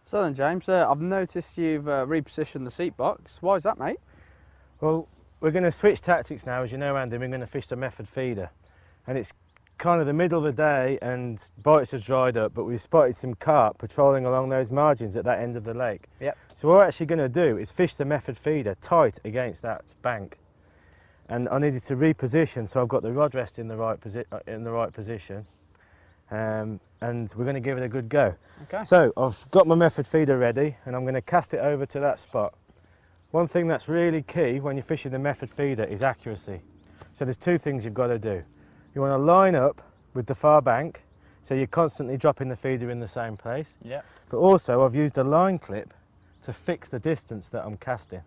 So then, James, I've noticed you've repositioned the seat box. Why is that, mate? Well, we're going to switch tactics now, as you know, Andy. We're going to fish the method feeder, and it's kind of the middle of the day and bites have dried up, but we've spotted some carp patrolling along those margins at that end of the lake. Yep. So what we're actually going to do is fish the method feeder tight against that bank, and I needed to reposition, so I've got the rod rest in the right position. And we're going to give it a good go. Okay. So I've got my method feeder ready and I'm going to cast it over to that spot. One thing that's really key when you're fishing the method feeder is accuracy. So there's two things you've got to do. You want to line up with the far bank, so you're constantly dropping the feeder in the same place. Yeah. But also I've used a line clip to fix the distance that I'm casting.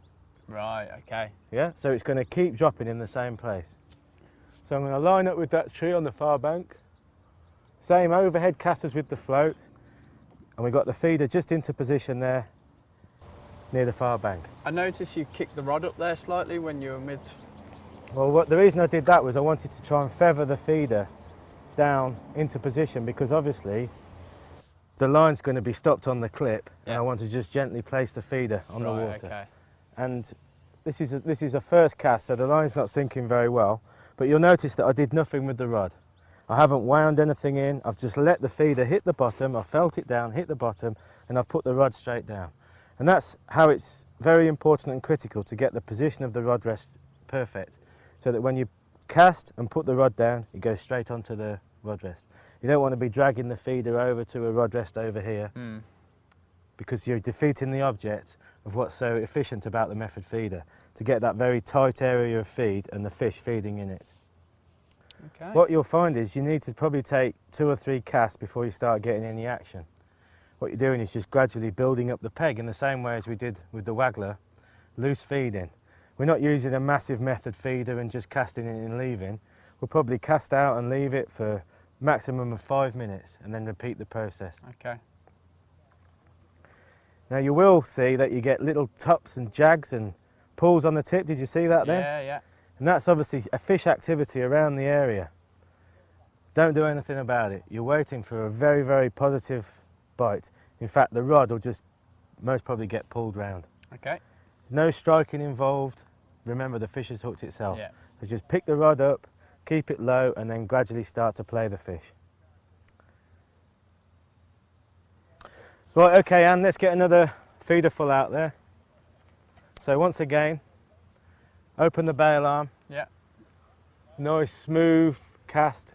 Right, okay. Yeah, so it's going to keep dropping in the same place. So I'm going to line up with that tree on the far bank. Same overhead cast as with the float, and we've got the feeder just into position there near the far bank. I noticed you kicked the rod up there slightly when you were mid. Well, the reason I did that was I wanted to try and feather the feeder down into position, because obviously the line's going to be stopped on the clip, and I want to just gently place the feeder on the water. Okay. And this is a first cast, so the line's not sinking very well, but you'll notice that I did nothing with the rod. I haven't wound anything in, I've just let the feeder hit the bottom, I've felt it down, hit the bottom, and I've put the rod straight down. And that's how it's very important and critical to get the position of the rod rest perfect, so that when you cast and put the rod down, it goes straight onto the rod rest. You don't want to be dragging the feeder over to a rod rest over here, because you're defeating the object of what's so efficient about the method feeder, to get that very tight area of feed and the fish feeding in it. Okay. What you'll find is you need to probably take 2 or 3 casts before you start getting any action. What you're doing is just gradually building up the peg in the same way as we did with the waggler, loose feeding. We're not using a massive method feeder and just casting it and leaving. We'll probably cast out and leave it for a maximum of 5 minutes and then repeat the process. Okay. Now you will see that you get little tops and jags and pulls on the tip. Did you see that then? Yeah, yeah. And that's obviously a fish activity around the area. Don't do anything about it. You're waiting for a very, very positive bite. In fact, the rod will just most probably get pulled round. Okay. No striking involved. Remember, the fish has hooked itself. Yeah. So just pick the rod up, keep it low, and then gradually start to play the fish. Right, okay, Anne, let's get another feeder full out there. So once again, open the bail arm. Yeah. Nice smooth cast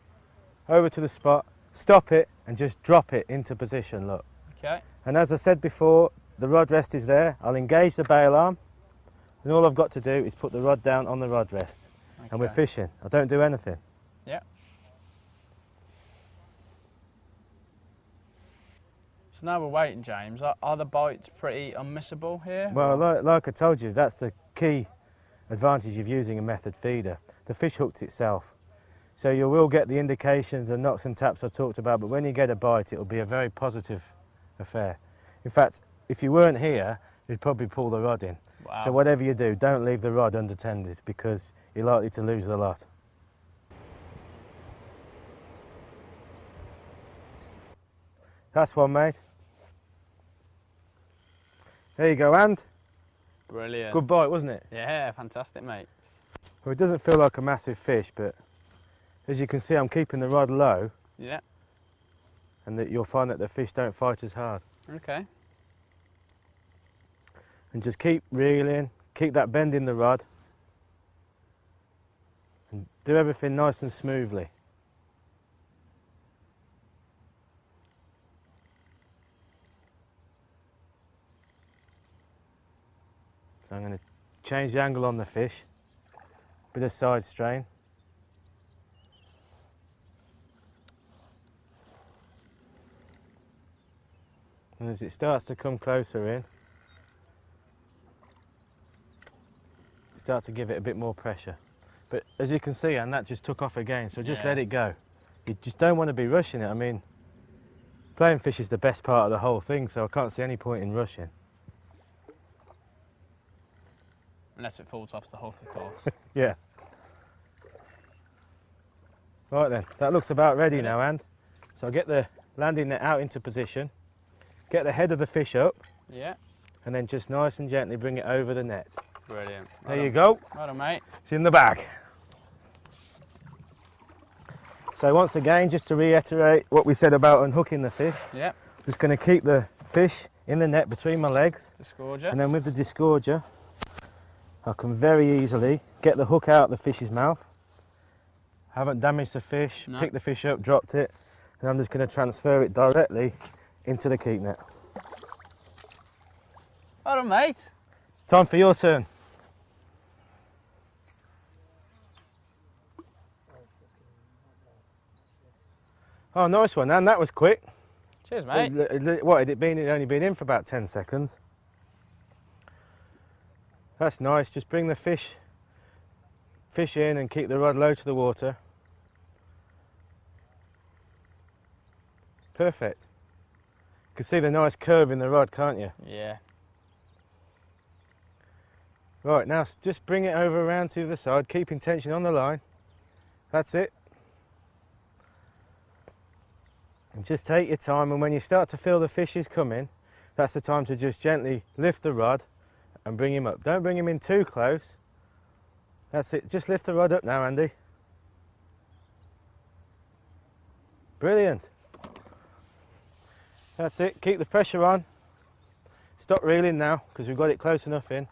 over to the spot, stop it and just drop it into position, look. Okay. And as I said before, the rod rest is there. I'll engage the bail arm and all I've got to do is put the rod down on the rod rest. Okay. And we're fishing. I don't do anything. Yeah. So now we're waiting, James. Are the bites pretty unmissable here? Well, like I told you, that's the key advantage of using a method feeder. The fish hooks itself. So you will get the indications, the knocks and taps I talked about, but when you get a bite, it'll be a very positive affair. In fact, if you weren't here, you'd probably pull the rod in. Wow. So whatever you do, don't leave the rod unattended, because you're likely to lose the lot. That's one, mate. There you go, and Brilliant. good bite, wasn't it? Yeah, fantastic, mate. Well, it doesn't feel like a massive fish, but as you can see, I'm keeping the rod low. Yeah. And that you'll find that the fish don't fight as hard. Okay. And just keep reeling, keep that bend in the rod, and do everything nice and smoothly. So I'm going to change the angle on the fish, bit of side strain. And as it starts to come closer in, start to give it a bit more pressure. But as you can see, and that just took off again, so just let it go. You just don't want to be rushing it. I mean, playing fish is the best part of the whole thing, so I can't see any point in rushing. Unless it falls off the hook, of course. Yeah. Right then, that looks about ready now, and so I'll get the landing net out into position, get the head of the fish up, Yeah. and then just nice and gently bring it over the net. Brilliant. There you go. Well done, mate. It's in the bag. So once again, just to reiterate what we said about unhooking the fish, Yeah. just going to keep the fish in the net between my legs, Disgorger. and then with the disgorger, I can very easily get the hook out of the fish's mouth. Haven't damaged the fish, No. picked the fish up, dropped it, and I'm just going to transfer it directly into the keep net. Well done, mate. Time for your turn. Oh, nice one, and that was quick. Cheers, mate. What had it been? It only been in for about 10 seconds. That's nice. Just bring the fish in and keep the rod low to the water. Perfect. You can see the nice curve in the rod, can't you? Yeah. Right, now just bring it over around to the side, keeping tension on the line. That's it. And just take your time, and when you start to feel the fish is coming, that's the time to just gently lift the rod and bring him up. Don't bring him in too close. That's it, just lift the rod up now, Andy. Brilliant. That's it, keep the pressure on. Stop reeling now, because we've got it close enough in.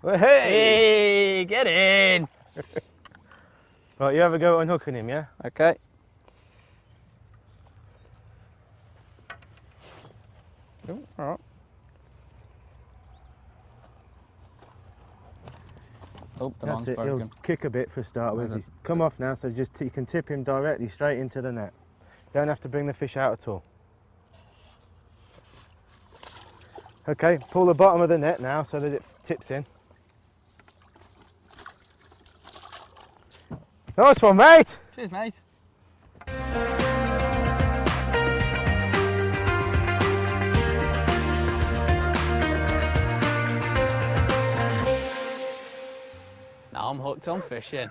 Well, hey! Hey, get in. Right, you have a go at unhooking him, yeah? Okay. Oh, all right. Oh, the That's line's it, broken. he'll kick a bit for a start with. Well, He's come off now, so just you can tip him directly straight into the net. Don't have to bring the fish out at all. Okay, pull the bottom of the net now so that it tips in. Nice one, mate! Cheers, mate. Now I'm hooked on fishing.